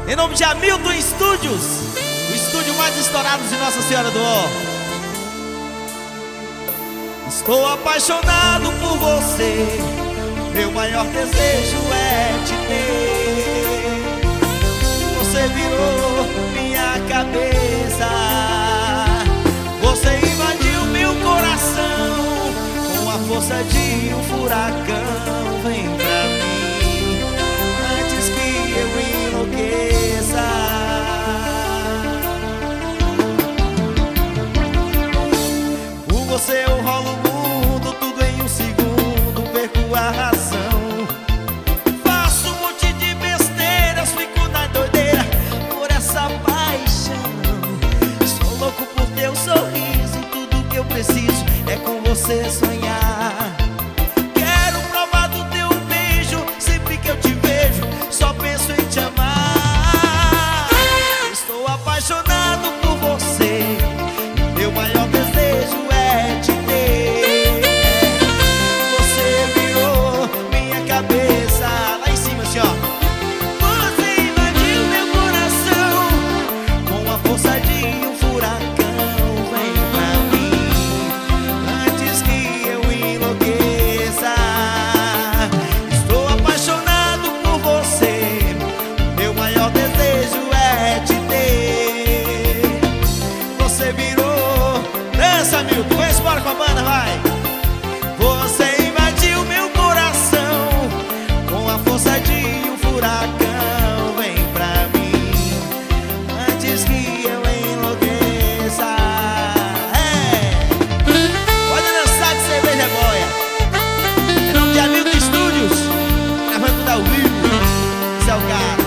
Em nome de Hamilton Studios, o estúdio mais estourado de Nossa Senhora do Ó. Estou apaixonado por você, meu maior desejo é te ter. Você virou minha cabeça, você invadiu meu coração com a força de um furacão. Vem pra mim antes que eu enlouqueça. Por você eu rolo o mundo, tudo em um segundo, perco a razão. Faço um monte de besteiras, fico na doideira por essa paixão. Sou louco por teu sorriso, tudo que eu preciso é com você sonhar. Quero provar do teu beijo, sempre que eu te vejo só penso em te amar. Estou apaixonado por você, meu maior desejo é te ter. Você virou minha cabeça, lá em cima assim ó. Você invadiu meu coração com a força de um furacão. Vem pra mim antes que eu enlouqueça. Estou apaixonado por você, meu maior desejo é te ter. Você virou, dança Milton, vem embora com a banda, vai. Você invadiu meu coração com a força de um furacão. Vem pra mim antes que eu enlouqueça. Pode dançar de cerveja boia. Em nome de Hamilton Studios, gravando da Will. Esse é o cara.